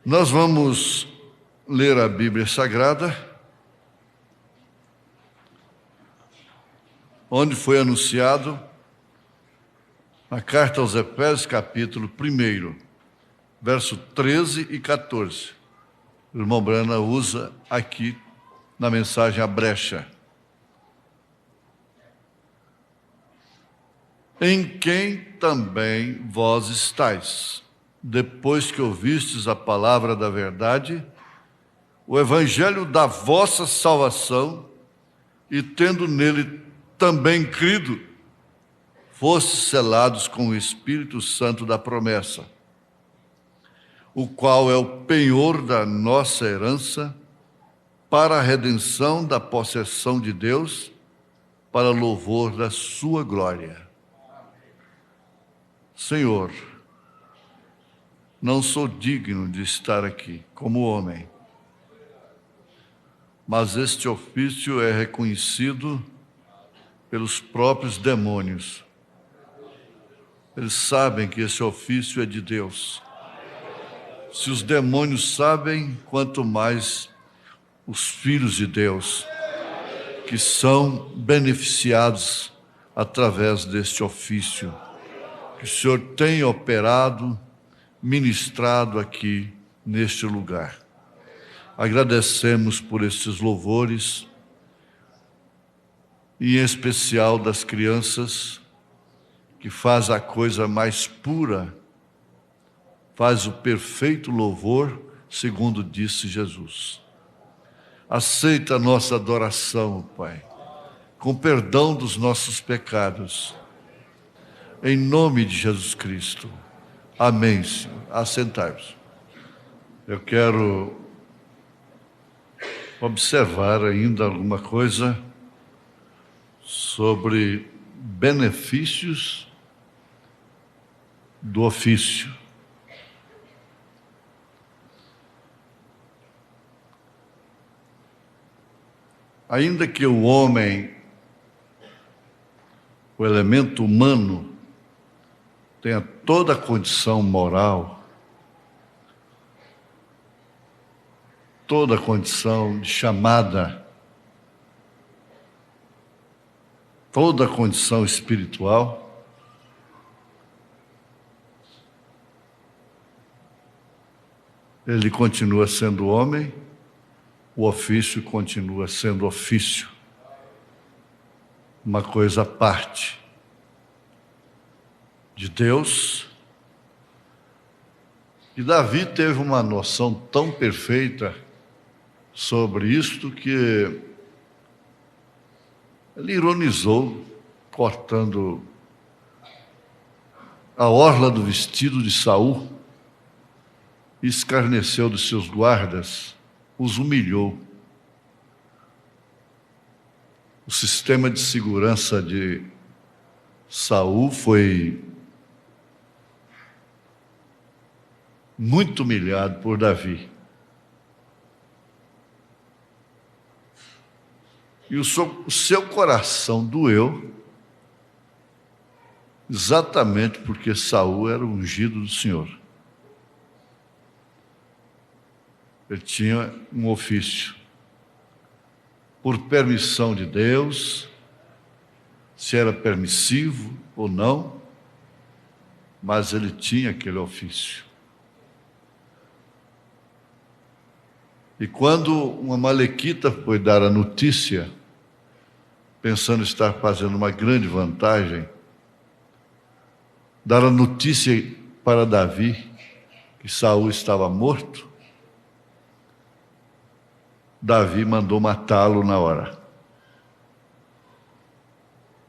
Nós vamos ler a Bíblia Sagrada, onde foi anunciado a carta aos Efésios, capítulo 1, verso 13 e 14. O irmão Brana usa aqui na mensagem a brecha. Em quem também vós estáis, depois que ouvistes a palavra da verdade, o evangelho da vossa salvação, e tendo nele também crido, fostes selados com o Espírito Santo da promessa, o qual é o penhor da nossa herança, para a redenção da possessão de Deus, para louvor da sua glória. Senhor, não sou digno de estar aqui como homem, mas este ofício é reconhecido pelos próprios demônios. Eles sabem que esse ofício é de Deus. Se os demônios sabem, quanto mais os filhos de Deus, que são beneficiados através deste ofício que o Senhor tem operado, ministrado aqui neste lugar. Agradecemos por estes louvores, e em especial das crianças, que faz a coisa mais pura, faz o perfeito louvor, segundo disse Jesus. Aceita a nossa adoração, Pai, com perdão dos nossos pecados, em nome de Jesus Cristo. Amém, Senhor. Assentai-vos. Eu quero observar ainda alguma coisa sobre benefícios do ofício. Ainda que o homem, o elemento humano, tenha toda a condição moral, toda a condição de chamada, toda a condição espiritual, ele continua sendo homem, o ofício continua sendo ofício, uma coisa à parte de Deus. E Davi teve uma noção tão perfeita sobre isto que ele ironizou, cortando a orla do vestido de Saul, e escarneceu dos seus guardas, os humilhou. O sistema de segurança de Saul foi muito humilhado por Davi. E o seu coração doeu, exatamente porque Saul era o ungido do Senhor. Ele tinha um ofício, por permissão de Deus, se era permissivo ou não, mas ele tinha aquele ofício. E quando uma amalequita foi dar a notícia, pensando estar fazendo uma grande vantagem, dar a notícia para Davi que Saul estava morto, Davi mandou matá-lo na hora.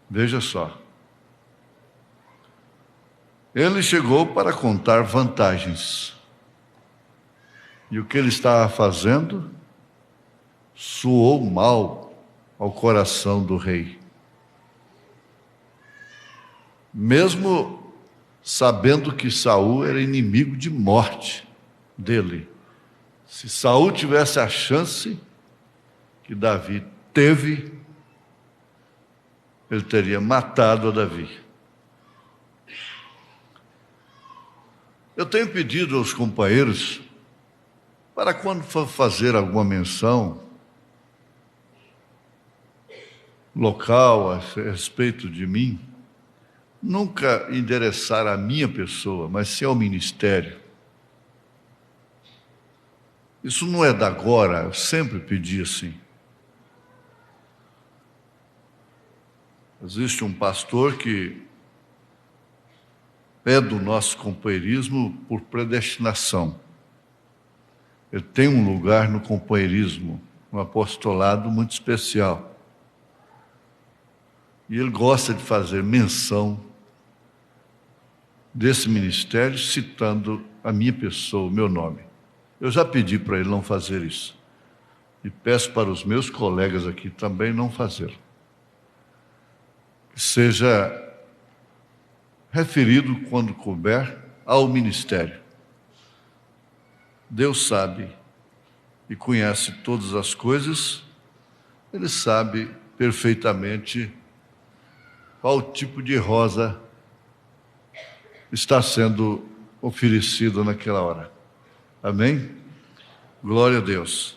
Veja só. Ele chegou para contar vantagens. E o que ele estava fazendo soou mal ao coração do rei. Mesmo sabendo que Saul era inimigo de morte dele. Se Saul tivesse a chance que Davi teve, ele teria matado a Davi. Eu tenho pedido aos companheiros para quando for fazer alguma menção local a respeito de mim, nunca endereçar a minha pessoa, mas sim ao ministério. Isso não é da agora, eu sempre pedi assim. Existe um pastor que é do nosso companheirismo por predestinação. Ele tem um lugar no companheirismo, no apostolado muito especial. E ele gosta de fazer menção desse ministério, citando a minha pessoa, o meu nome. Eu já pedi para ele não fazer isso. E peço para os meus colegas aqui também não fazê-lo. Que seja referido, quando couber, ao ministério. Deus sabe e conhece todas as coisas, Ele sabe perfeitamente qual tipo de rosa está sendo oferecido naquela hora. Amém? Glória a Deus.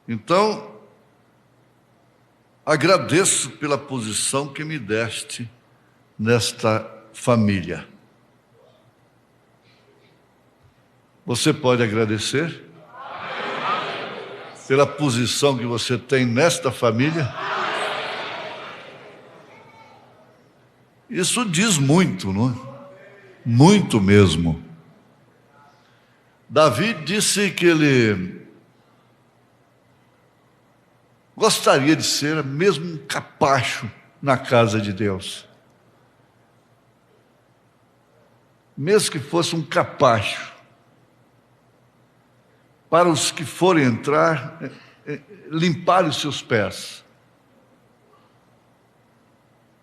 Então, agradeço pela posição que me deste nesta família. Você pode agradecer pela posição que você tem nesta família? Isso diz muito, não é? Muito mesmo. Davi disse que ele gostaria de ser mesmo um capacho na casa de Deus. Mesmo que fosse um capacho. Para os que forem entrar, limpar os seus pés.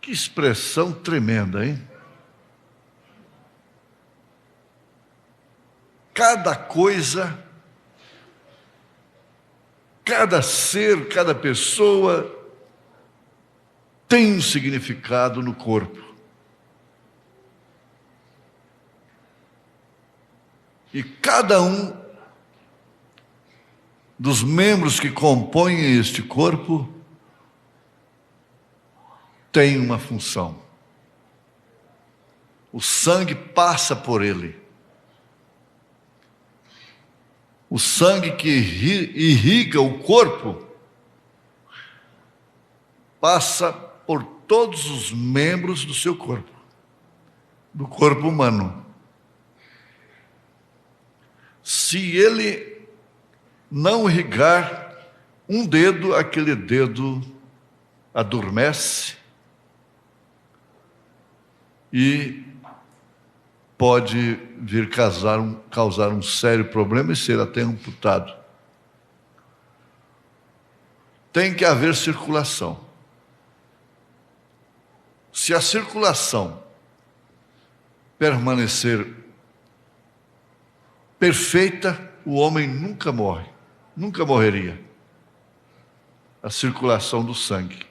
Que expressão tremenda, hein? Cada coisa, cada ser, cada pessoa tem um significado no corpo. E cada um dos membros que compõem este corpo tem uma função. O sangue passa por ele. O sangue que irriga o corpo passa por todos os membros do seu corpo, do corpo humano. Se ele não irrigar um dedo, aquele dedo adormece e pode vir causar um sério problema e ser até amputado. Tem que haver circulação. Se a circulação permanecer perfeita, o homem nunca morre, nunca morreria. A circulação do sangue.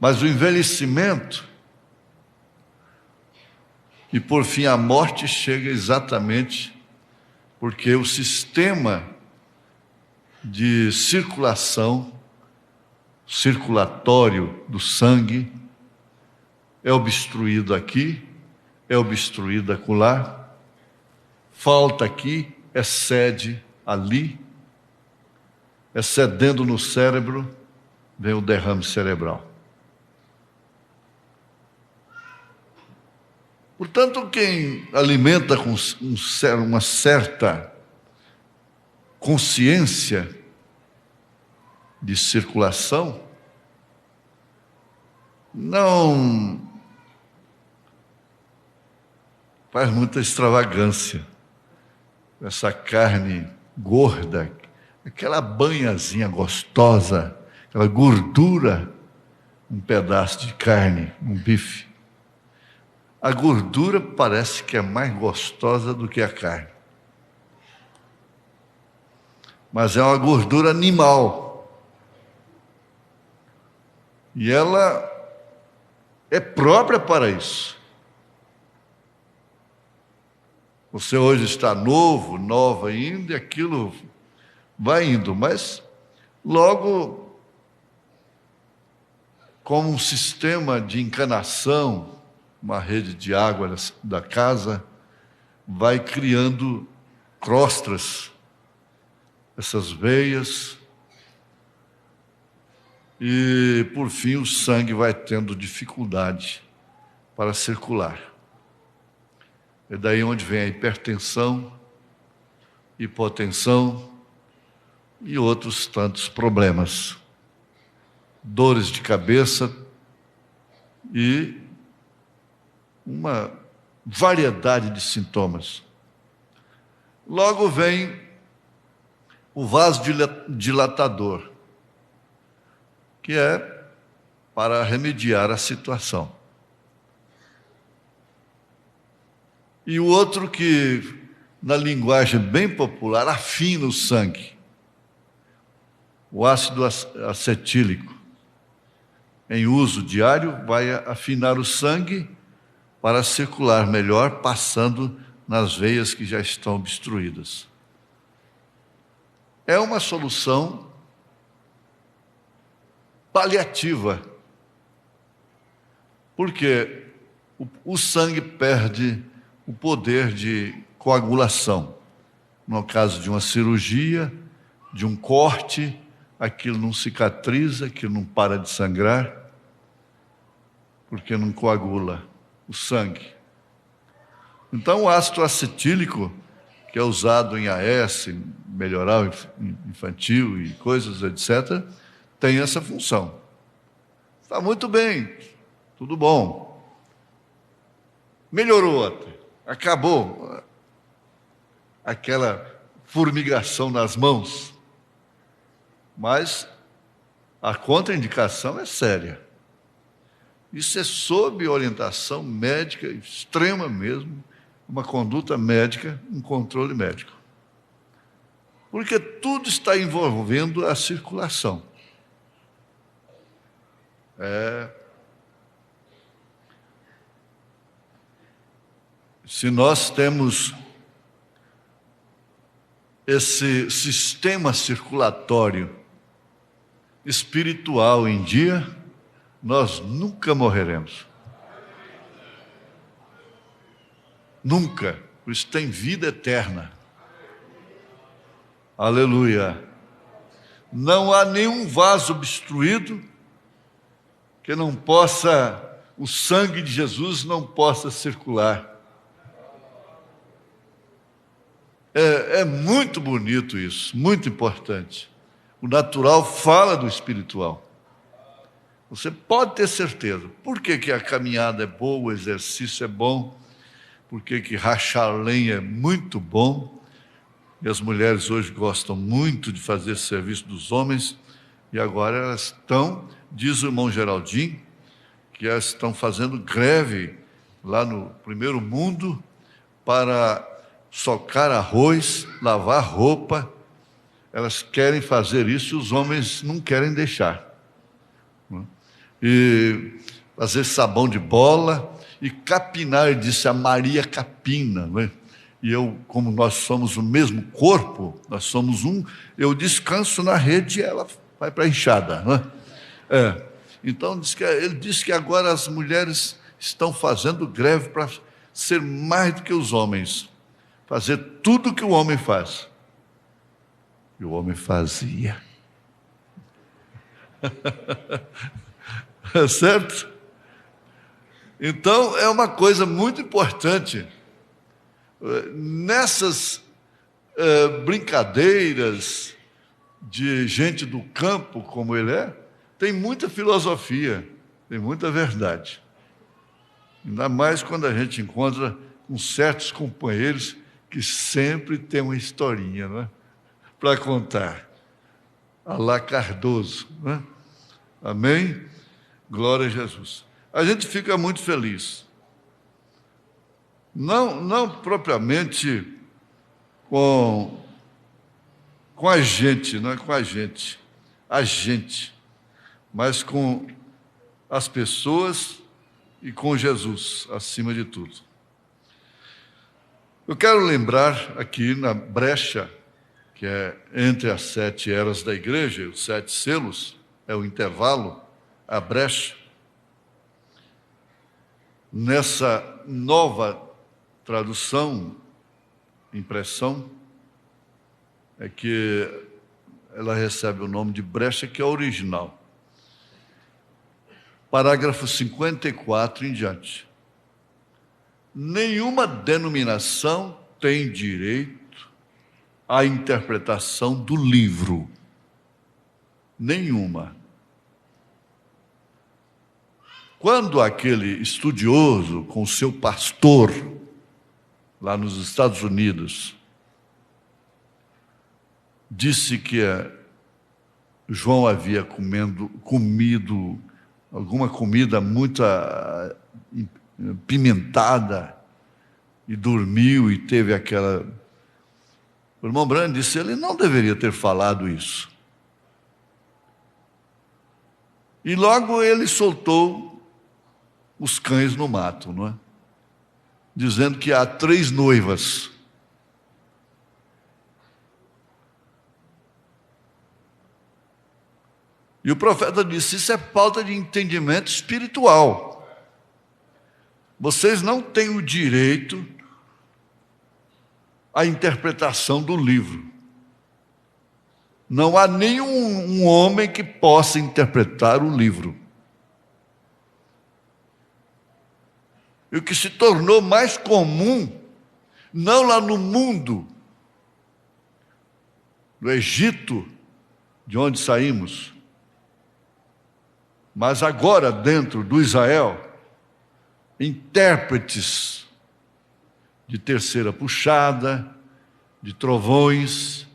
Mas o envelhecimento e, por fim, a morte chega exatamente porque o sistema de circulatório do sangue é obstruído aqui, é obstruído acolá, falta aqui, excede ali, excedendo no cérebro, vem o derrame cerebral. Portanto, quem alimenta com uma certa consciência de circulação, não faz muita extravagância. Essa carne gorda, aquela banhazinha gostosa, aquela gordura, um pedaço de carne, um bife. A gordura parece que é mais gostosa do que a carne. Mas é uma gordura animal. E ela é própria para isso. Você hoje está novo, nova ainda, e aquilo vai indo, mas logo, como um sistema de encanação, uma rede de água da casa, vai criando crostras, essas veias, e por fim o sangue vai tendo dificuldade para circular. É daí onde vem a hipertensão, hipotensão e outros tantos problemas. Dores de cabeça e uma variedade de sintomas. Logo vem o vasodilatador, que é para remediar a situação. E o outro que, na linguagem bem popular, afina o sangue, o ácido acetílico, em uso diário, vai afinar o sangue para circular melhor, passando nas veias que já estão obstruídas. É uma solução paliativa, porque o sangue perde o poder de coagulação. No caso de uma cirurgia, de um corte, aquilo não cicatriza, aquilo não para de sangrar, porque não coagula o sangue. Então, o ácido acetílico, que é usado em AS, em melhoral infantil e coisas, etc., tem essa função. Está muito bem, tudo bom. Melhorou até. Acabou aquela formigação nas mãos, mas a contraindicação é séria. Isso é sob orientação médica extrema mesmo, uma conduta médica, um controle médico. Porque tudo está envolvendo a circulação. Se nós temos esse sistema circulatório espiritual em dia, nós nunca morreremos. Nunca. Por isso tem vida eterna. Aleluia. Não há nenhum vaso obstruído que não possa, o sangue de Jesus não possa circular. É muito bonito isso, muito importante. O natural fala do espiritual. Você pode ter certeza. Por que a caminhada é boa, o exercício é bom? Por que rachar lenha é muito bom? E as mulheres hoje gostam muito de fazer esse serviço dos homens, e agora elas estão, diz o irmão Geraldinho, que elas estão fazendo greve lá no Primeiro Mundo para socar arroz, lavar roupa. Elas querem fazer isso e os homens não querem deixar. E fazer sabão de bola e capinar, disse a Maria Capina, não é? E eu, como nós somos o mesmo corpo, nós somos um, eu descanso na rede e ela vai para a enxada, não é? Então, ele disse que agora as mulheres estão fazendo greve para ser mais do que os homens, fazer tudo o que o homem faz. E o homem fazia. Certo? Então, é uma coisa muito importante. Nessas brincadeiras de gente do campo, como ele é, tem muita filosofia, tem muita verdade. Ainda mais quando a gente encontra com certos companheiros que sempre tem uma historinha, não é? Para contar. Alá Cardoso, não é? Amém? Glória a Jesus. A gente fica muito feliz. Não propriamente com a gente, não é com a gente, mas com as pessoas e com Jesus, acima de tudo. Eu quero lembrar aqui na brecha, que é entre as 7 eras da igreja, os 7 selos, é o intervalo, a brecha. Nessa nova tradução, impressão, é que ela recebe o nome de brecha, que é original. Parágrafo 54 em diante. Nenhuma denominação tem direito à interpretação do livro. Nenhuma. Quando aquele estudioso com seu pastor, lá nos Estados Unidos, disse que João havia comido alguma comida muito pimentada e dormiu e teve aquela... O irmão Branham disse, ele não deveria ter falado isso. E logo ele soltou os cães no mato, não é? Dizendo que há 3 noivas. E o profeta disse, isso é falta de entendimento espiritual. Vocês não têm o direito à interpretação do livro. Não há nenhum homem que possa interpretar o livro. E o que se tornou mais comum, não lá no mundo, no Egito, de onde saímos, mas agora dentro do Israel, intérpretes de terceira puxada, de trovões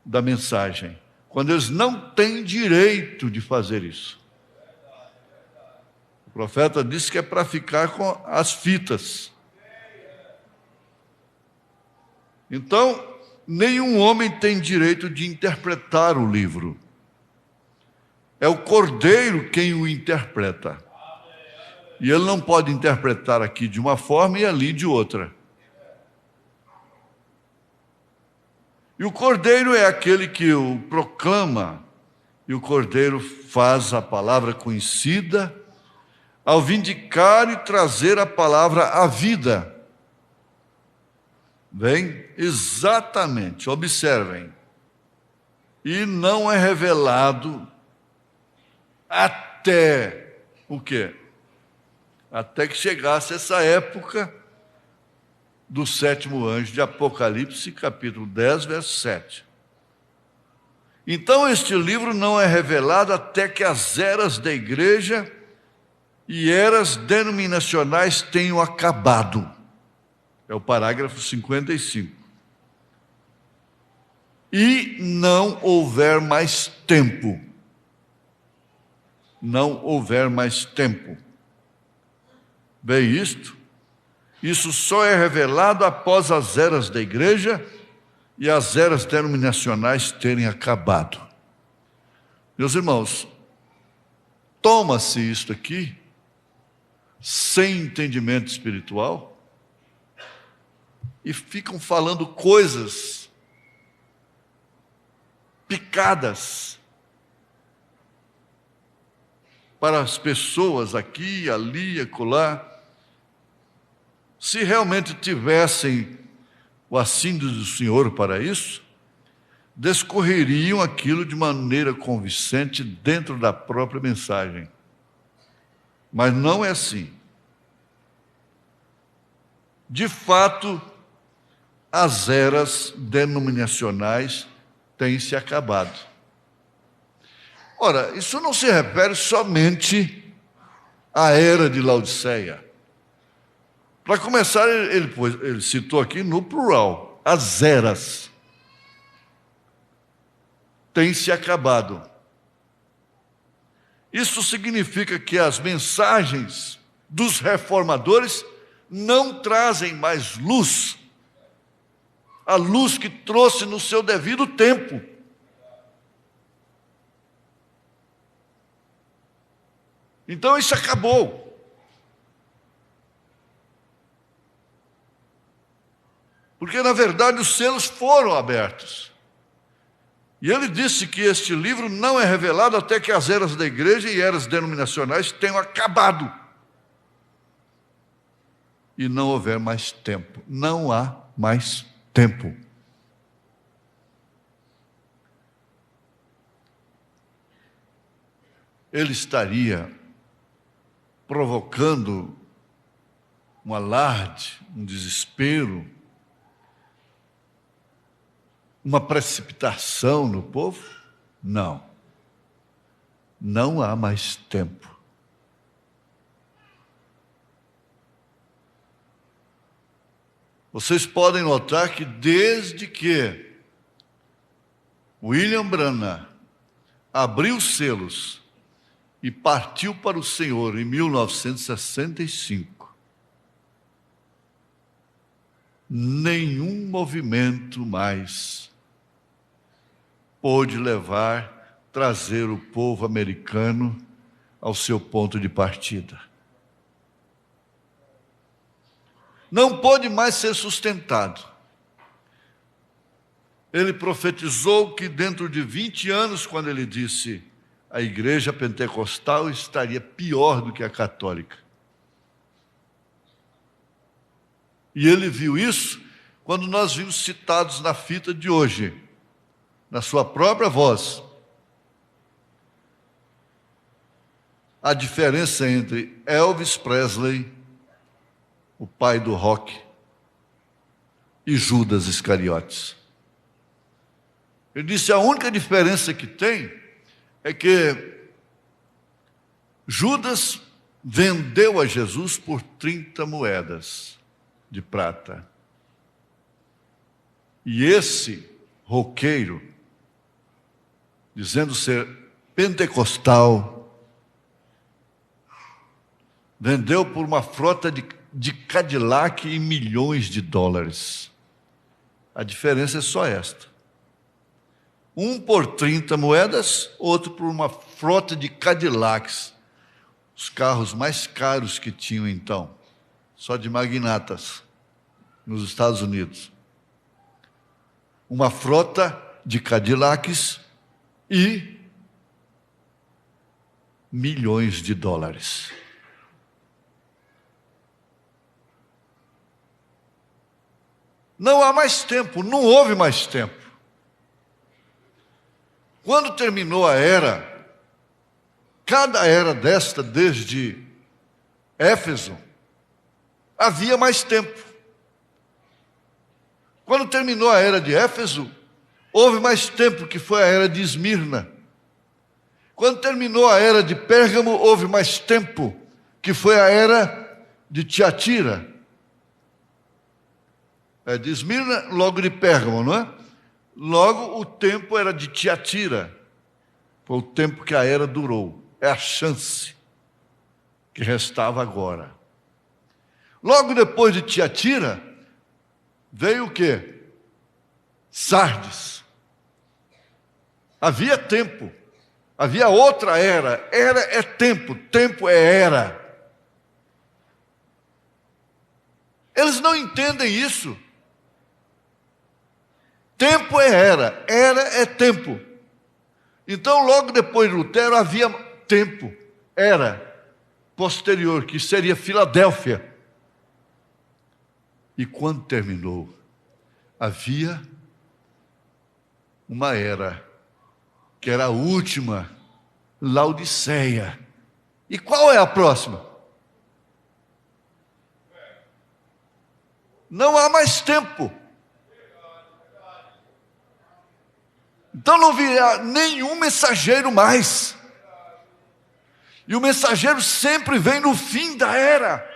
da mensagem, quando eles não têm direito de fazer isso. O profeta disse que é para ficar com as fitas. Então, nenhum homem tem direito de interpretar o livro. É o Cordeiro quem o interpreta. E ele não pode interpretar aqui de uma forma e ali de outra. E o Cordeiro é aquele que o proclama, e o Cordeiro faz a palavra conhecida ao vindicar e trazer a palavra à vida. Bem, exatamente, observem. E não é revelado até o quê? Até que chegasse essa época do 7º anjo de Apocalipse, capítulo 10, verso 7. Então, este livro não é revelado até que as eras da igreja e eras denominacionais tenham acabado. É o parágrafo 55. E não houver mais tempo. Não houver mais tempo. Bem isto, isso só é revelado após as eras da igreja e as eras denominacionais terem acabado. Meus irmãos, toma-se isto aqui sem entendimento espiritual e ficam falando coisas picadas para as pessoas aqui, ali, acolá. Se realmente tivessem o assíduo do Senhor para isso, discorreriam aquilo de maneira convincente dentro da própria mensagem. Mas não é assim. De fato, as eras denominacionais têm se acabado. Ora, isso não se refere somente à era de Laodiceia. Para começar, ele citou aqui no plural, as eras têm se acabado. Isso significa que as mensagens dos reformadores não trazem mais luz, a luz que trouxe no seu devido tempo. Então isso acabou. Porque, na verdade, os selos foram abertos. E ele disse que este livro não é revelado até que as eras da igreja e eras denominacionais tenham acabado. E não houver mais tempo. Não há mais tempo. Ele estaria provocando um alarde, um desespero, uma precipitação no povo? Não. Não há mais tempo. Vocês podem notar que desde que William Branham abriu os selos e partiu para o Senhor em 1965, nenhum movimento mais pôde trazer o povo americano ao seu ponto de partida. Não pôde mais ser sustentado. Ele profetizou que dentro de 20 anos, quando ele disse a igreja pentecostal estaria pior do que a católica. E ele viu isso quando nós vimos citados na fita de hoje, na sua própria voz, a diferença entre Elvis Presley, o pai do rock, e Judas Iscariotes. Ele disse: a única diferença que tem é que Judas vendeu a Jesus por 30 moedas de prata. E esse roqueiro, dizendo ser pentecostal, vendeu por uma frota de Cadillac em milhões de dólares. A diferença é só esta. Um por 30 moedas, outro por uma frota de Cadillacs, os carros mais caros que tinham então, só de magnatas, nos Estados Unidos. Uma frota de Cadillacs e milhões de dólares. Não há mais tempo, não houve mais tempo. Quando terminou a era, cada era desta, desde Éfeso, havia mais tempo. Quando terminou a era de Éfeso, houve mais tempo, que foi a era de Esmirna. Quando terminou a era de Pérgamo, houve mais tempo, que foi a era de Tiatira. É de Esmirna, logo de Pérgamo, não é? Logo, o tempo era de Tiatira. Foi o tempo que a era durou. É a chance que restava agora. Logo depois de Tiatira, veio o quê? Sardes. Havia tempo. Havia outra era. Era é tempo, tempo é era. Eles não entendem isso. Tempo é era é tempo. Então, logo depois de Lutero, havia tempo, era posterior, que seria Filadélfia. E quando terminou, havia uma era, que era a última, Laodiceia. E qual é a próxima? Não há mais tempo. Então não virá nenhum mensageiro mais. E o mensageiro sempre vem no fim da era.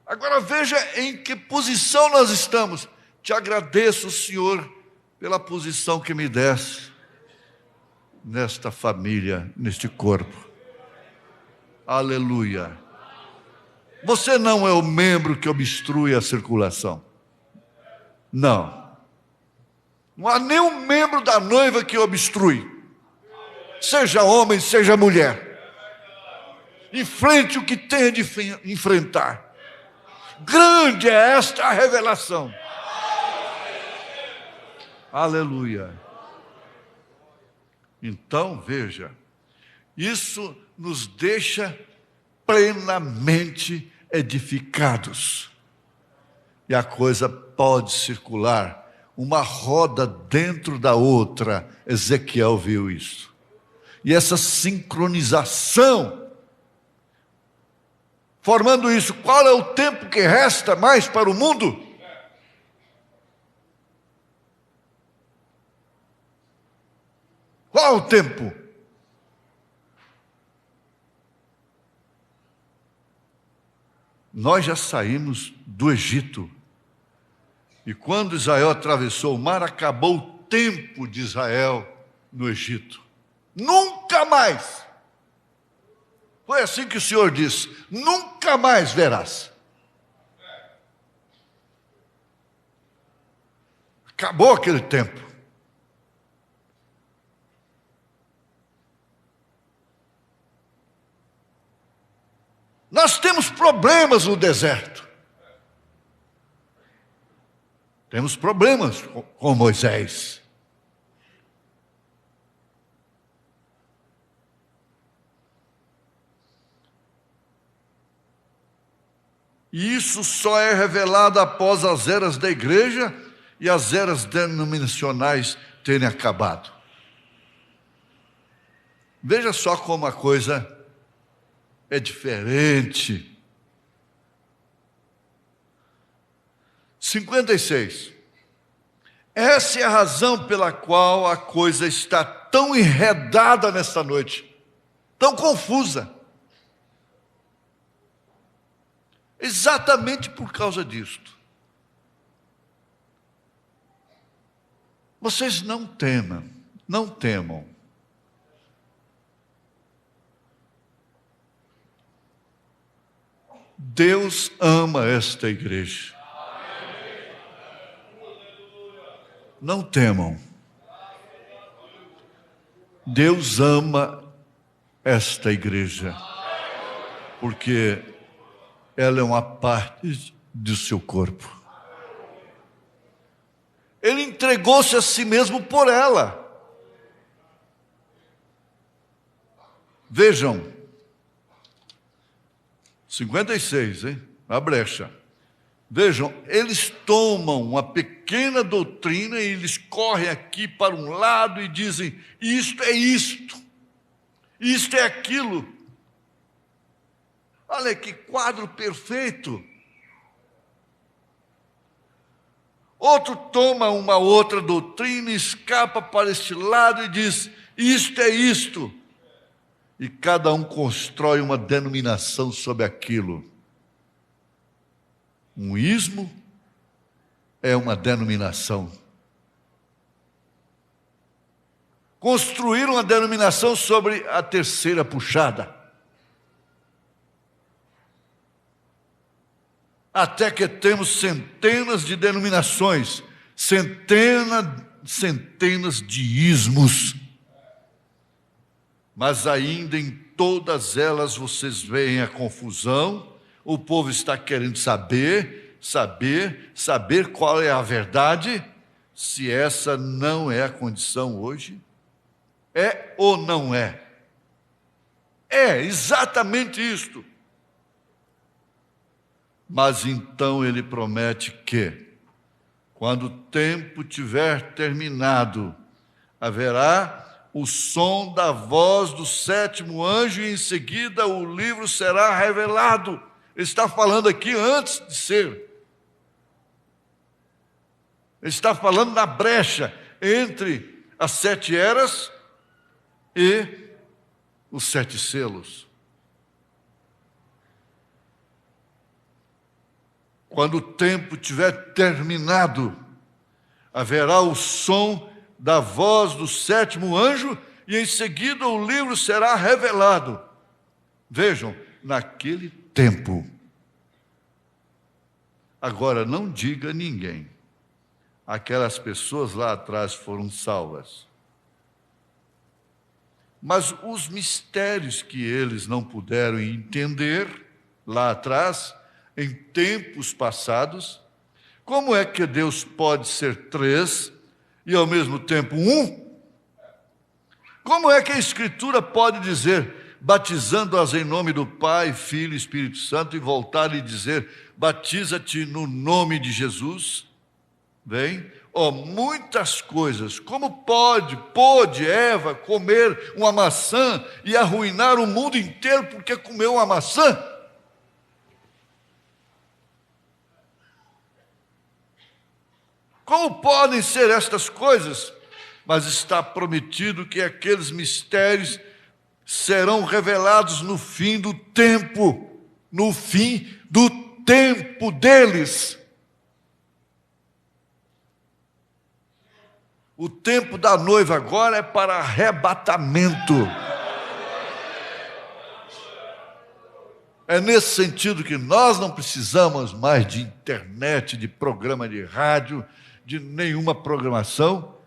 Agora veja em que posição nós estamos. Te agradeço, Senhor, pela posição que me deste nesta família, neste corpo. Aleluia. Você não é o membro que obstrui a circulação. Não. Não há nenhum membro da noiva que obstrui. Seja homem, seja mulher. Enfrente o que tenha de enfrentar. Grande é esta a revelação. Aleluia. Então, veja, isso nos deixa plenamente edificados. E a coisa pode circular, uma roda dentro da outra. Ezequiel viu isso. E essa sincronização, formando isso, qual é o tempo que resta mais para o mundo? Qual o tempo? Nós já saímos do Egito. E quando Israel atravessou o mar, acabou o tempo de Israel no Egito. Nunca mais. Foi assim que o Senhor disse: nunca mais verás. Acabou aquele tempo. Nós temos problemas no deserto. Temos problemas com Moisés. E isso só é revelado após as eras da igreja e as eras denominacionais terem acabado. Veja só como a coisa é diferente. 56. Essa é a razão pela qual a coisa está tão enredada nesta noite, tão confusa. Exatamente por causa disto. Vocês não temam, não temam. Deus ama esta igreja. Não temam. Deus ama esta igreja, porque ela é uma parte do seu corpo. Ele entregou-se a si mesmo por ela. Vejam, 56, hein? A brecha. Vejam, eles tomam uma pequena doutrina e eles correm aqui para um lado e dizem: isto é isto, isto é aquilo. Olha que quadro perfeito. Outro toma uma outra doutrina, escapa para este lado e diz: isto é isto. E cada um constrói uma denominação sobre aquilo. Um ismo é uma denominação. Construir uma denominação sobre a terceira puxada. Até que temos centenas de denominações, centenas de ismos. Mas ainda em todas elas vocês veem a confusão. O povo está querendo saber qual é a verdade, se essa não é a condição hoje. É ou não é? É exatamente isto. Mas então ele promete que, quando o tempo tiver terminado, haverá o som da voz do sétimo anjo e em seguida o livro será revelado. Ele está falando aqui antes de ser. Ele está falando na brecha entre as 7 eras e os 7 selos. Quando o tempo tiver terminado, haverá o som da voz do sétimo anjo e em seguida o livro será revelado. Vejam, naquele tempo. Agora, não diga a ninguém. Aquelas pessoas lá atrás foram salvas. Mas os mistérios que eles não puderam entender lá atrás, em tempos passados, como é que Deus pode ser três e ao mesmo tempo um? Como é que a Escritura pode dizer, batizando-as em nome do Pai, Filho e Espírito Santo, e voltar e dizer, batiza-te no nome de Jesus? Bem, muitas coisas. Como pôde Eva comer uma maçã e arruinar o mundo inteiro porque comeu uma maçã? Como podem ser estas coisas? Mas está prometido que aqueles mistérios serão revelados no fim do tempo deles. O tempo da noiva agora é para arrebatamento. É nesse sentido que nós não precisamos mais de internet, de programa de rádio, de nenhuma programação,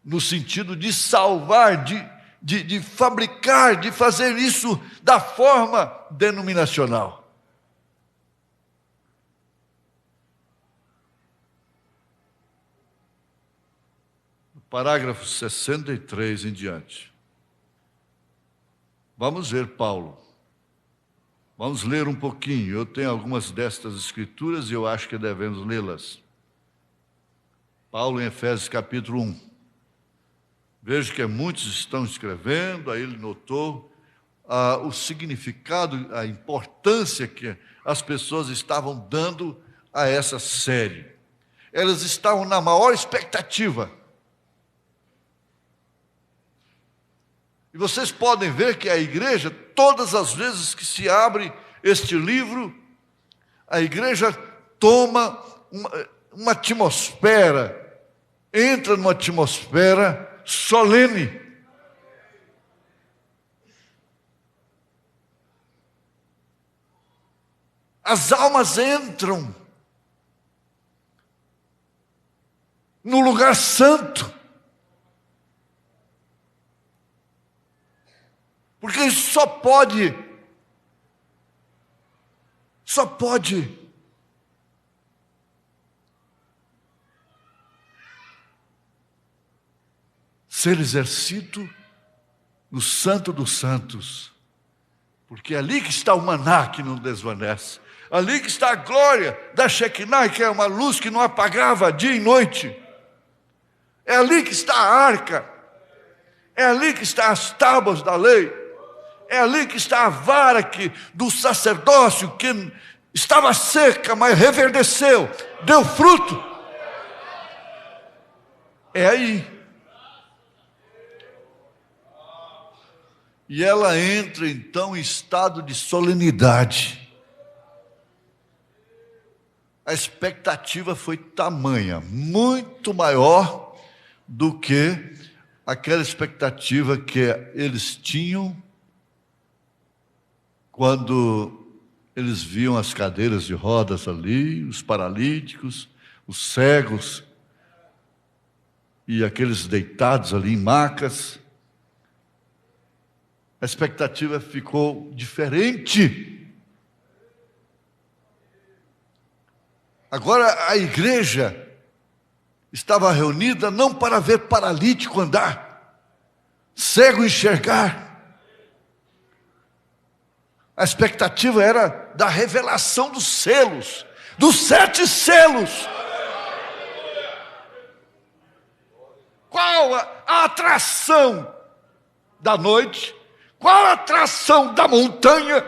no sentido de salvar, de fabricar, de fazer isso da forma denominacional. No parágrafo 63 em diante. Vamos ver Paulo. Vamos ler um pouquinho. Eu tenho algumas destas escrituras e eu acho que devemos lê-las. Paulo em Efésios capítulo 1. Vejo que muitos estão escrevendo, aí ele notou o significado, a importância que as pessoas estavam dando a essa série. Elas estavam na maior expectativa. E vocês podem ver que a igreja, todas as vezes que se abre este livro, a igreja toma uma atmosfera, entra numa atmosfera solene. As almas entram no lugar santo. Porque isso só pode ser exercido no Santo dos Santos, porque é ali que está o maná que não desvanece, ali que está a glória da Shekinah, que é uma luz que não apagava dia e noite, é ali que está a arca, é ali que estão as tábuas da lei, é ali que está a vara do sacerdócio que estava seca, mas reverdeceu, deu fruto. É aí. E ela entra então em estado de solenidade. A expectativa foi tamanha, muito maior do que aquela expectativa que eles tinham quando eles viam as cadeiras de rodas ali, os paralíticos, os cegos e aqueles deitados ali em macas. A expectativa ficou diferente. Agora a igreja estava reunida não para ver paralítico andar, cego enxergar. A expectativa era da revelação dos selos, dos 7 selos. Qual a atração da noite? Qual a atração da montanha?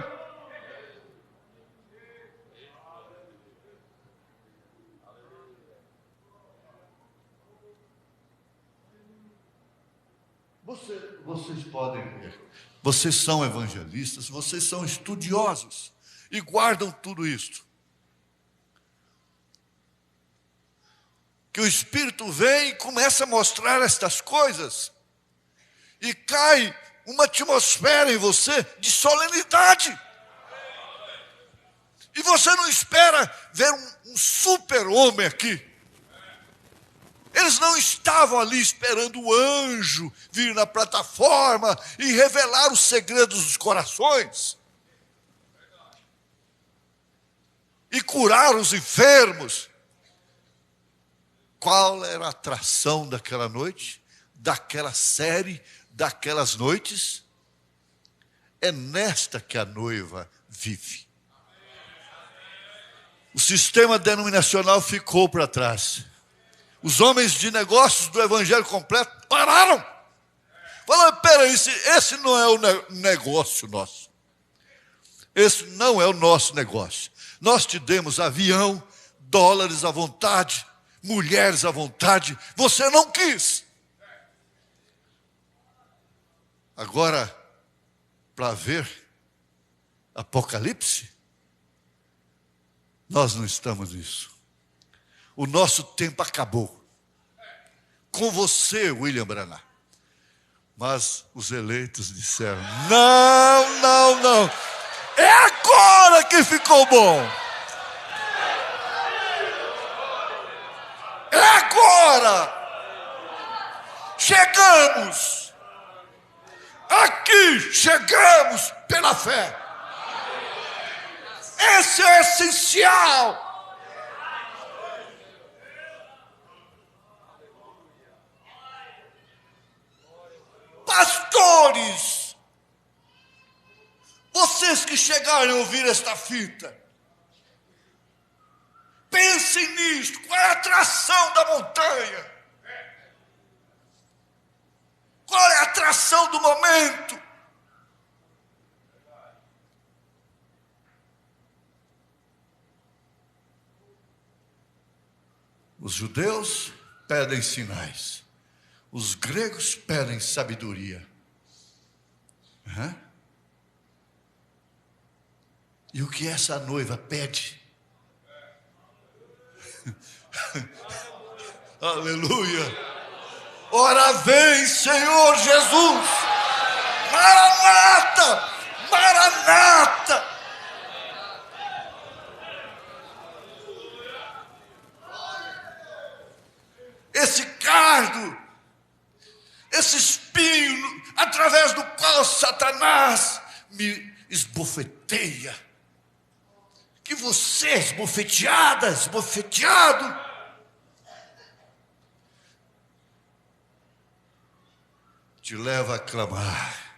Vocês podem ver. Vocês são evangelistas, vocês são estudiosos e guardam tudo isto. Que o Espírito vem e começa a mostrar estas coisas e cai uma atmosfera em você de solenidade. E você não espera ver um super-homem aqui. Eles não estavam ali esperando o anjo vir na plataforma e revelar os segredos dos corações. e curar os enfermos. Qual era a atração daquela noite, daquela série, daquelas noites? É nesta que a noiva vive. O sistema denominacional ficou para trás. Os homens de negócios do evangelho completo pararam. Falaram, peraí, esse não é o negócio nosso. Esse não é o nosso negócio. Nós te demos avião, dólares à vontade, mulheres à vontade. Você não quis. Agora, para ver Apocalipse, nós não estamos nisso. O nosso tempo acabou. Com você, William Branham. Mas os eleitos disseram, não, não, não. É agora que ficou bom. É agora. Chegamos. Aqui chegamos pela fé. Esse é essencial. Pastores, vocês que chegaram a ouvir esta fita, pensem nisto. Qual é a atração da montanha? Qual é a atração do momento? Os judeus pedem sinais. Os gregos pedem sabedoria. E o que essa noiva pede? Aleluia! Ora vem, Senhor Jesus! Maranata! Maranata! Esse cardo, esse espinho, através do qual Satanás me esbofeteia. Que você, esbofeteada, esbofeteado, te leva a clamar.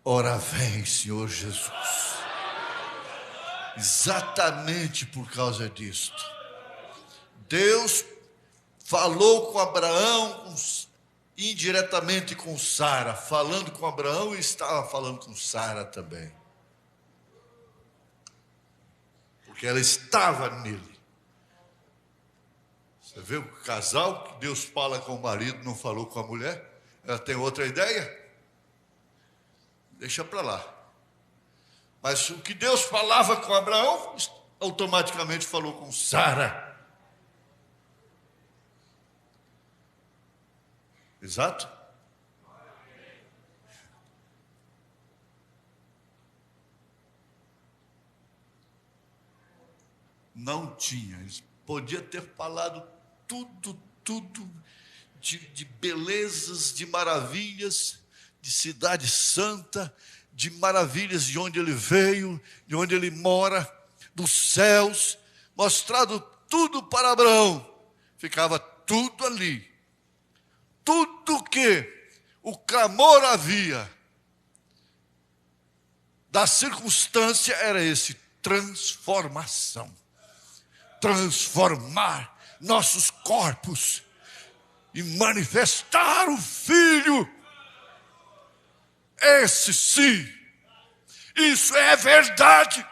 Ora vem, Senhor Jesus. Exatamente por causa disto. Deus falou com Abraão, indiretamente com Sara, falando com Abraão e estava falando com Sara também. Porque ela estava nele. Você vê o casal que Deus fala com o marido, não falou com a mulher? Ela tem outra ideia? Deixa para lá. Mas o que Deus falava com Abraão, automaticamente falou com Sara. Exato? Não tinha. Eles podiam ter falado tudo de belezas, de maravilhas, de cidade santa, de maravilhas de onde ele veio, de onde ele mora, dos céus, mostrado tudo para Abraão. Ficava tudo ali. Tudo que o clamor havia da circunstância era esse: transformação. Transformar nossos corpos e manifestar o Filho. Esse sim, isso é verdade.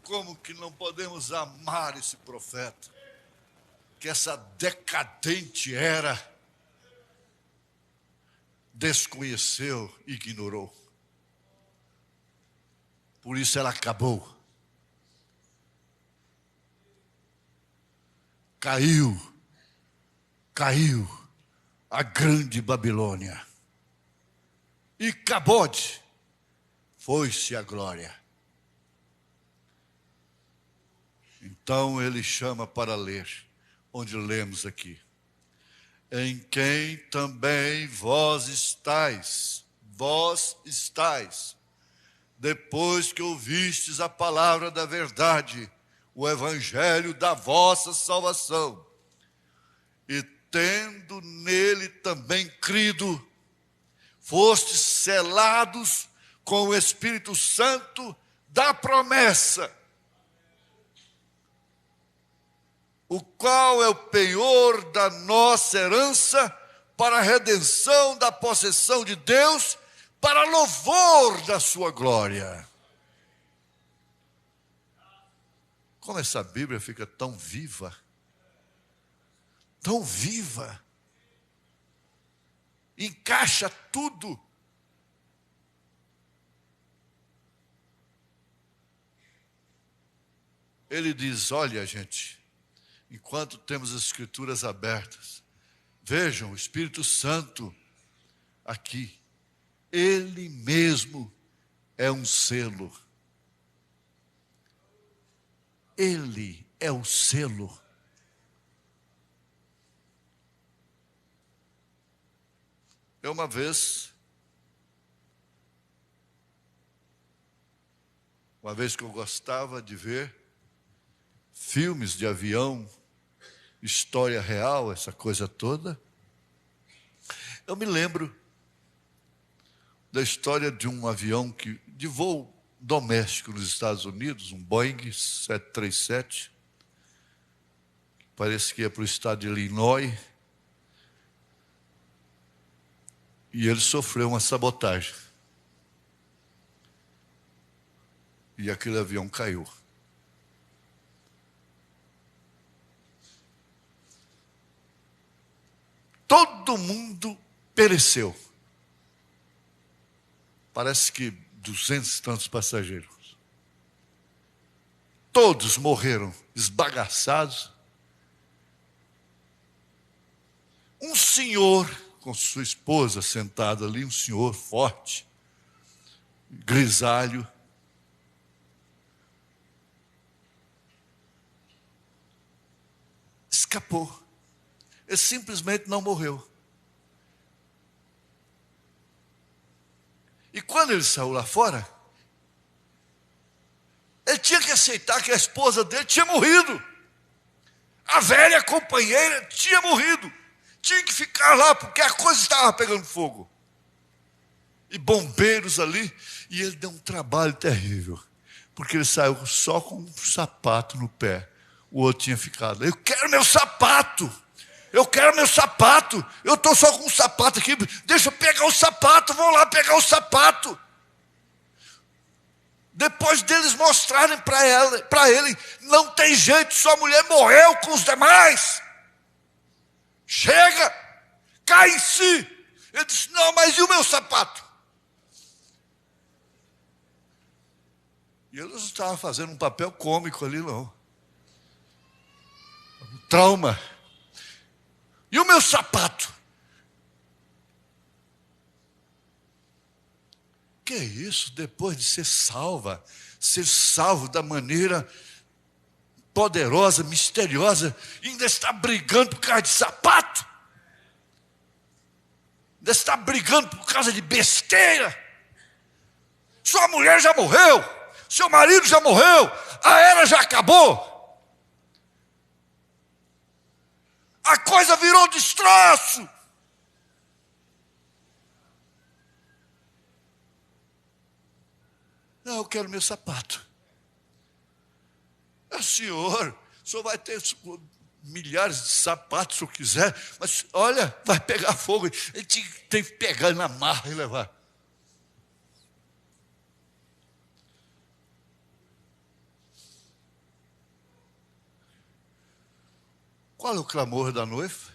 Como que não podemos amar esse profeta, que essa decadente era desconheceu, ignorou. Por isso ela acabou. Caiu a grande Babilônia. E Cabode, foi-se a glória. Então ele chama para ler, onde lemos aqui. em quem também vós estáis, depois que ouvistes a palavra da verdade, o evangelho da vossa salvação, e tendo nele também crido, fostes selados com o Espírito Santo da promessa, o qual é o penhor da nossa herança para a redenção da possessão de Deus, para louvor da sua glória. Como essa Bíblia fica tão viva, encaixa tudo. Ele diz: olha, gente, enquanto temos as Escrituras abertas, vejam o Espírito Santo aqui. Ele mesmo é um selo. Ele é o selo. Uma vez que eu gostava de ver filmes de avião, história real, essa coisa toda, eu me lembro da história de um avião de voo doméstico nos Estados Unidos, um Boeing 737, parece que ia para o estado de Illinois, e ele sofreu uma sabotagem. E aquele avião caiu. Todo mundo pereceu. Parece que 200 e tantos passageiros. Todos morreram esbagaçados. Um senhor com sua esposa sentado ali, um senhor forte, grisalho, escapou. Ele simplesmente não morreu. E quando ele saiu lá fora, ele tinha que aceitar que a esposa dele tinha morrido. A velha companheira tinha morrido. Tinha que ficar lá, porque a coisa estava pegando fogo. E bombeiros ali, e ele deu um trabalho terrível, porque ele saiu só com um sapato no pé. O outro tinha ficado: eu quero meu sapato, eu quero meu sapato, eu estou só com um sapato aqui, deixa eu pegar o sapato, vou lá pegar o sapato. Depois deles mostrarem para ele, não tem jeito, sua mulher morreu com os demais. Chega, cai em si. Ele disse: não, mas e o meu sapato? E ele não estava fazendo um papel cômico ali, não. Um trauma. E o meu sapato? Que isso? Depois de ser salvo da maneira poderosa, misteriosa, ainda está brigando por causa de sapato? Ainda está brigando por causa de besteira? Sua mulher já morreu, seu marido já morreu, a era já acabou. A coisa virou destroço. Não, eu quero meu sapato. Senhor vai ter milhares de sapatos se eu quiser, mas olha, vai pegar fogo. Ele tem que pegar na marra e levar. Qual é o clamor da noiva?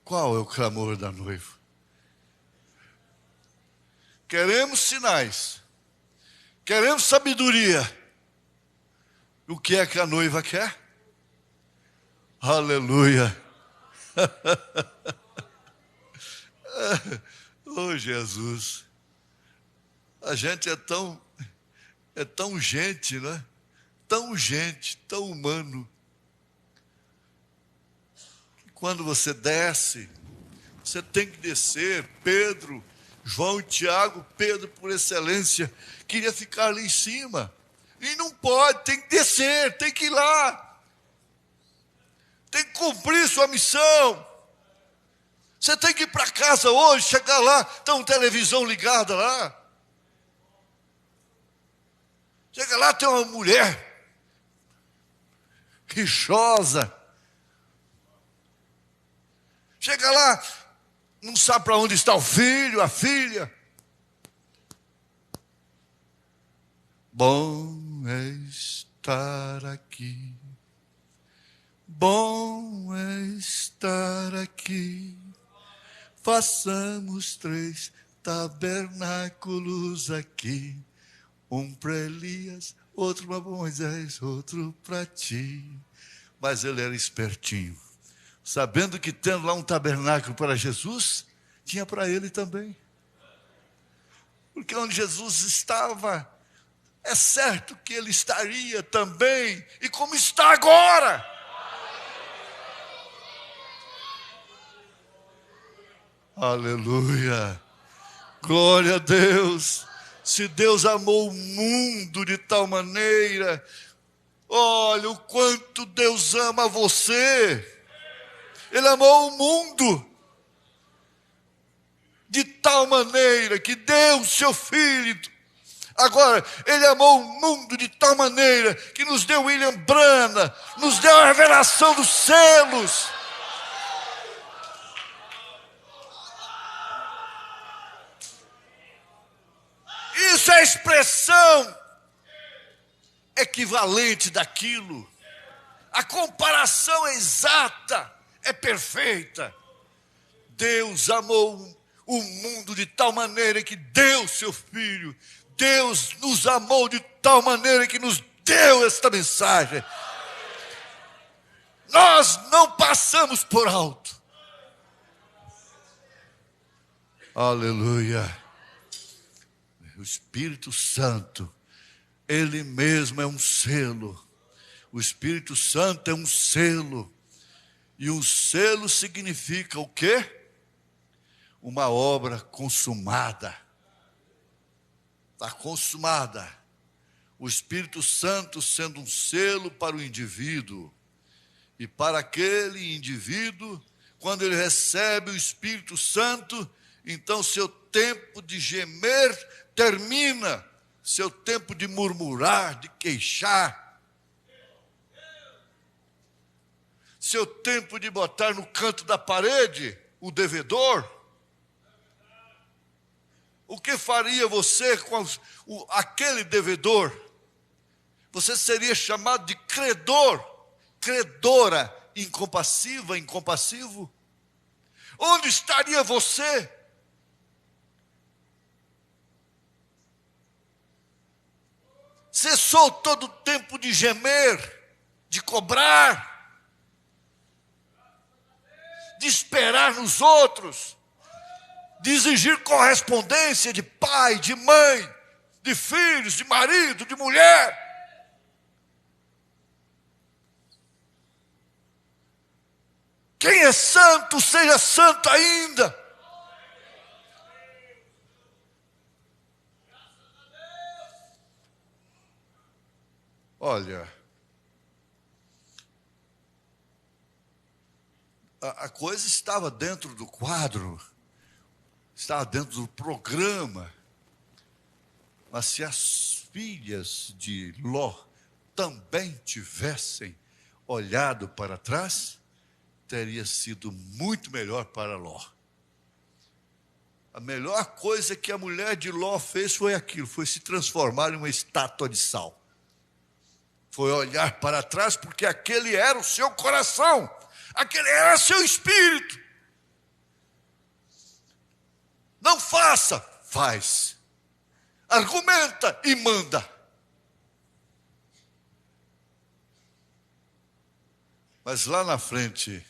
Qual é o clamor da noiva? Queremos sinais. Queremos sabedoria. O que é que a noiva quer? Aleluia. Oh, Jesus. A gente é tão gente, né? Tão gente, tão humano. quando você desce, você tem que descer. Pedro, João e Tiago, Pedro por excelência, queria ficar ali em cima. E não pode, tem que descer, tem que ir lá. Tem que cumprir sua missão. Você tem que ir para casa hoje, chegar lá, tem uma televisão ligada lá. Chega lá, tem uma mulher rixosa. Chega lá, não sabe para onde está o filho, a filha. Bom é estar aqui. Bom é estar aqui. Façamos 3 tabernáculos aqui. Um para Elias, outro para Moisés, outro para ti. Mas ele era espertinho. Sabendo que tendo lá um tabernáculo para Jesus, tinha para ele também. Porque onde Jesus estava, é certo que ele estaria também. E como está agora. Aleluia. Glória a Deus. Se Deus amou o mundo de tal maneira, olha o quanto Deus ama você. Ele amou o mundo de tal maneira que deu seu Filho. Agora, Ele amou o mundo de tal maneira que nos deu William Branham, nos deu a revelação dos selos. Isso é a expressão equivalente daquilo. A comparação é exata, é perfeita. Deus amou o mundo de tal maneira que deu seu Filho. Deus nos amou de tal maneira que nos deu esta mensagem. Nós não passamos por alto. Aleluia. O Espírito Santo, Ele mesmo é um selo. O Espírito Santo é um selo. E um selo significa o quê? Uma obra consumada. Está consumada. O Espírito Santo sendo um selo para o indivíduo. E para aquele indivíduo, quando ele recebe o Espírito Santo, então seu tempo de gemer termina, seu tempo de murmurar, de queixar, seu tempo de botar no canto da parede o devedor. O que faria você com aquele devedor? Você seria chamado de credor, credora, incompassiva, incompassivo. Onde estaria você? Cessou todo o tempo de gemer, de cobrar, de esperar nos outros, de exigir correspondência de pai, de mãe, de filhos, de marido, de mulher. Quem é santo, seja santo ainda. Olha, a coisa estava dentro do quadro, estava dentro do programa, mas se as filhas de Ló também tivessem olhado para trás, teria sido muito melhor para Ló. A melhor coisa que a mulher de Ló fez foi aquilo, foi se transformar em uma estátua de sal. Foi olhar para trás, porque aquele era o seu coração, aquele era o seu espírito. Não faça, faz. Argumenta e manda. Mas lá na frente,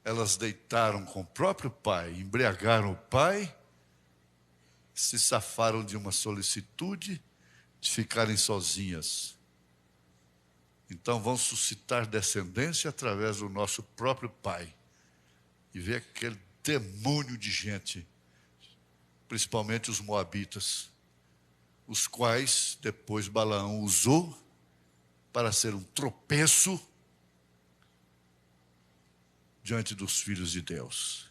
elas deitaram com o próprio pai, embriagaram o pai, se safaram de uma solicitude de ficarem sozinhas. Então vão suscitar descendência através do nosso próprio pai. e vê aquele demônio de gente, principalmente os moabitas, os quais depois Balaão usou para ser um tropeço diante dos filhos de Deus.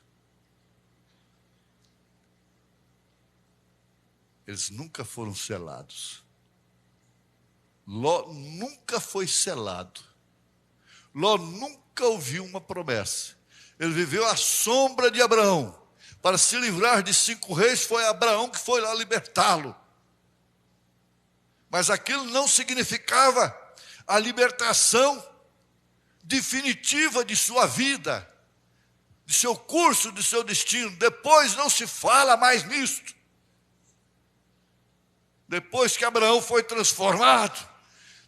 Eles nunca foram selados. Ló nunca foi selado. Ló nunca ouviu uma promessa. Ele viveu à sombra de Abraão. Para se livrar de 5 reis, foi Abraão que foi lá libertá-lo. Mas aquilo não significava a libertação definitiva de sua vida, de seu curso, de seu destino. Depois não se fala mais nisto. Depois que Abraão foi transformado,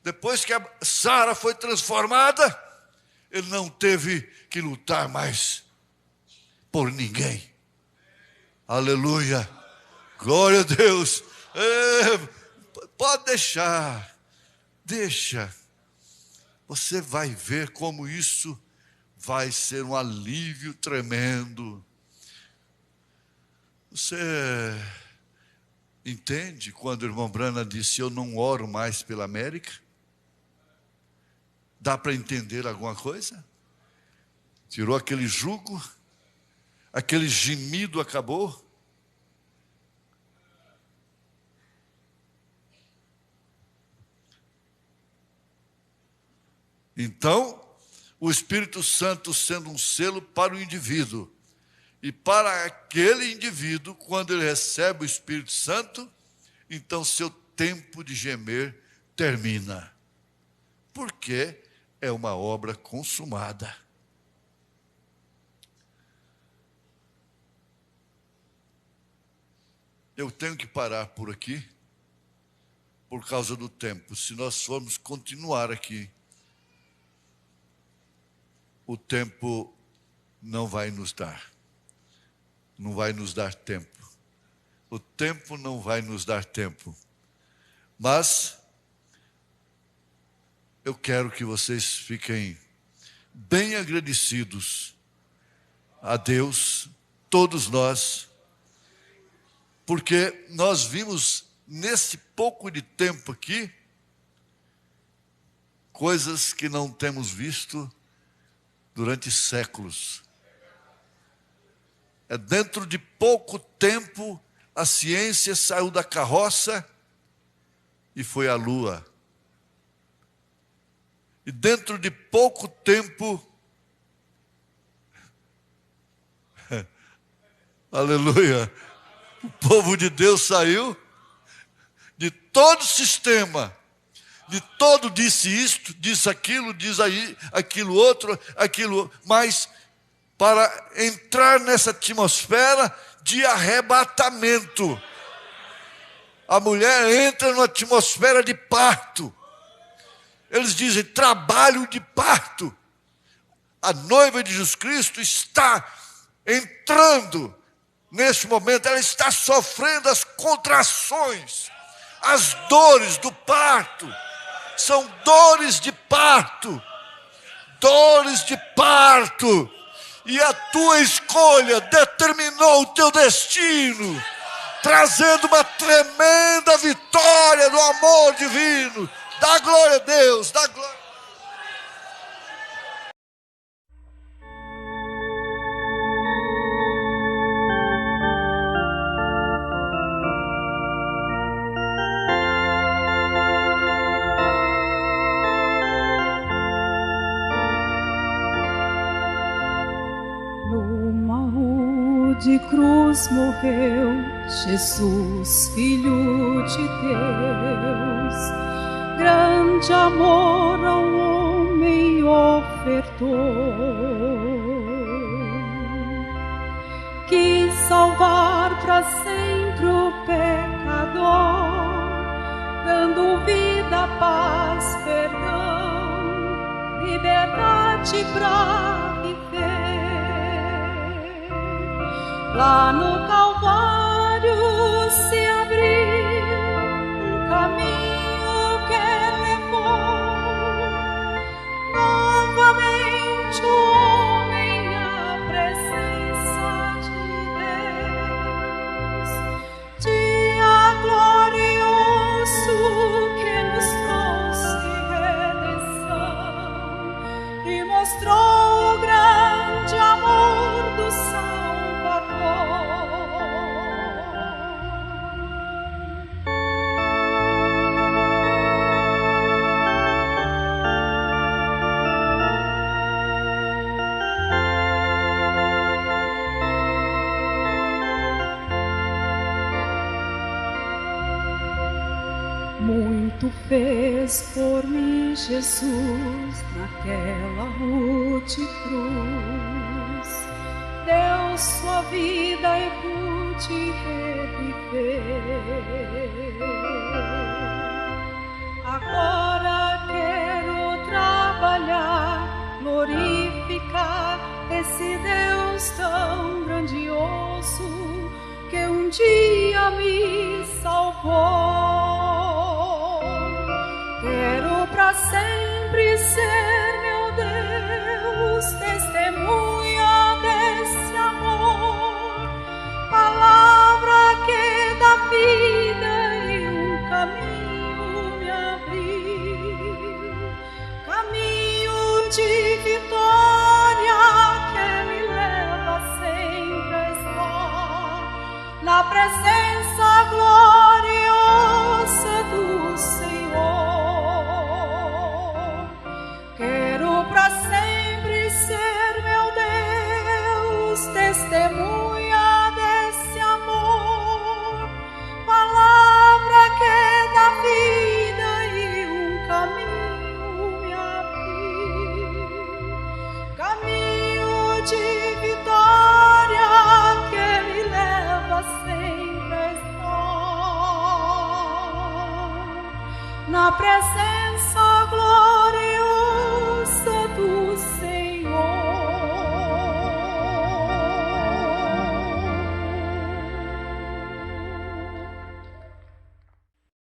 depois que Sara foi transformada, ele não teve que lutar mais por ninguém. Aleluia, glória a Deus. Pode deixar, deixa. Você vai ver como isso vai ser um alívio tremendo. Você entende quando o irmão Brana disse: eu não oro mais pela América? Dá para entender alguma coisa? Tirou aquele jugo, aquele gemido acabou. Então, o Espírito Santo sendo um selo para o indivíduo, e para aquele indivíduo, quando ele recebe o Espírito Santo, então seu tempo de gemer termina. Porque é uma obra consumada. Eu tenho que parar por aqui, por causa do tempo. Se nós formos continuar aqui, o tempo não vai nos dar. Não vai nos dar tempo. O tempo não vai nos dar tempo. Mas eu quero que vocês fiquem bem agradecidos a Deus, todos nós, porque nós vimos nesse pouco de tempo aqui coisas que não temos visto durante séculos. Dentro de pouco tempo, a ciência saiu da carroça e foi à lua. E dentro de pouco tempo, aleluia, o povo de Deus saiu de todo o sistema, de todo disse isto, disse aquilo, diz aí, aquilo outro, mas para entrar nessa atmosfera de arrebatamento. A mulher entra numa atmosfera de parto. Eles dizem trabalho de parto. A noiva de Jesus Cristo está entrando nesse momento, ela está sofrendo as contrações, as dores do parto. São dores de parto. Dores de parto. E a tua escolha determinou o teu destino, trazendo uma tremenda vitória do amor divino. Dá glória a Deus, dá glória. De cruz morreu Jesus, Filho de Deus, grande amor ao homem ofertou, quis salvar para sempre o pecador, dando vida, paz, perdão, liberdade pra viver. Lá no Calvário se abriu um caminho que levou novamente o homem à presença Muito fez por mim Jesus naquela rude cruz. Deu sua vida e pude reviver. Agora quero trabalhar, glorificar esse Deus tão grandioso que um dia me salvou. Quero pra sempre ser, meu Deus, testemunha desse amor, palavra que dá vida e um caminho me abriu, caminho de vitória que me leva sempre a estar na presença gloriosa do Senhor. Quero pra sempre ser, meu Deus, testemunha desse amor, palavra que dá vida e um caminho me abriu, caminho de vitória que me leva sempre a estar na presença gloriosa